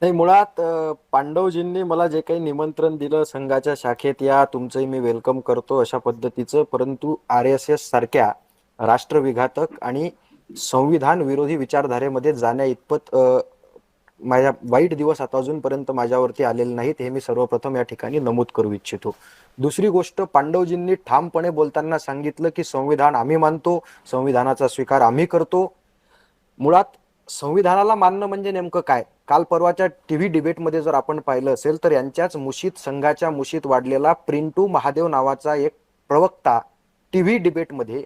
नाही, मुळात पांडवजींनी मला जे काही निमंत्रण दिलं संघाच्या शाखेत या, तुमचंही मी वेलकम करतो अशा पद्धतीचं, परंतु RSS सारख्या राष्ट्रविघातक आणि संविधान विरोधी विचारधारेमध्ये जाण्या इतपत माझ्या वाईट दिवस आता अजूनपर्यंत माझ्यावरती आलेले नाहीत, हे मी सर्वप्रथम या ठिकाणी नमूद करू इच्छितो. दुसरी गोष्ट, पांडवजींनी ठामपणे बोलताना सांगितलं की संविधान आम्ही मानतो, संविधानाचा स्वीकार आम्ही करतो. मुळात संविधानाला मानणं म्हणजे नेमकं काय? काल परवाच्या टीव्ही डिबेटमध्ये जर आपण पाहिलं असेल तर यांच्याच मुशीत, संघाच्या मुशीत वाढलेला प्रिंटू महादेव नावाचा एक प्रवक्ता टीव्ही डिबेटमध्ये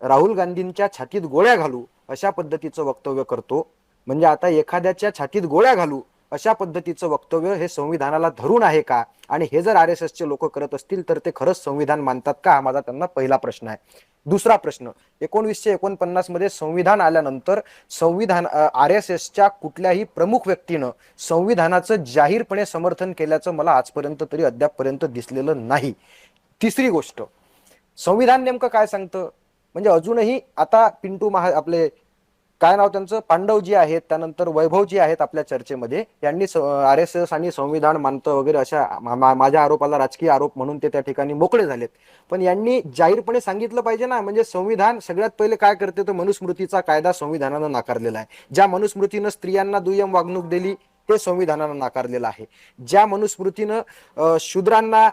राहुल गांधींच्या छातीत गोळ्या घालू अशा पद्धतीचं वक्तव्य करतो. म्हणजे आता एखाद्याच्या छातीत गोळ्या घालू अशा पद्धतीचं वक्तव्य हे संविधानाला धरून आहे का? आणि हे जर RSSचे लोक करत असतील तर ते खरंच संविधान मानतात का? हा माझा त्यांना पहिला प्रश्न आहे. दुसरा प्रश्न, 1949 मध्ये संविधान आल्यानंतर संविधान RSSच्या कुठल्याही प्रमुख व्यक्तीनं संविधानाचं जाहीरपणे समर्थन केल्याचं मला आजपर्यंत तरी अद्यापपर्यंत दिसलेलं नाही. तिसरी गोष्ट, संविधान नेमकं काय सांगतं? म्हणजे अजूनही आता आपले काय नाव त्यांचं, पांडवजी आहेत, त्यानंतर वैभवजी आहेत आपल्या चर्चेमध्ये, यांनी RSS आणि संविधान मानतं वगैरे अशा माझ्या आरोपाला राजकीय आरोप म्हणून ते त्या ठिकाणी मोकळे झालेत. पण यांनी जाहीरपणे सांगितलं पाहिजे ना. म्हणजे संविधान सगळ्यात पहिले काय करते तर मनुस्मृतीचा कायदा संविधानानं नाकारलेला आहे. ज्या मनुस्मृतीनं स्त्रियांना दुय्यम वागणूक दिली ते संविधानानं नाकारलेलं आहे. ज्या मनुस्मृतीनं शूद्रांना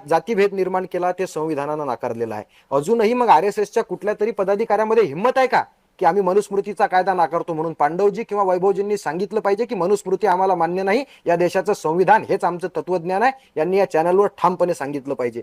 जातीभेद निर्माण केला ते संविधानानं नाकारलेलं आहे. अजूनही मग RSSच्या कुठल्या तरी पदाधिकाऱ्यामध्ये हिंमत आहे का की आम्ही मनुस्मृतीचा कायदा नाकारतो म्हणून? पांडवजी किंवा वैभवजींनी सांगितलं पाहिजे की मनुस्मृती आम्हाला मान्य नाही, या देशाचं संविधान हेच आमचं तत्वज्ञान आहे, यांनी या चॅनलवर ठामपणे सांगितलं पाहिजे.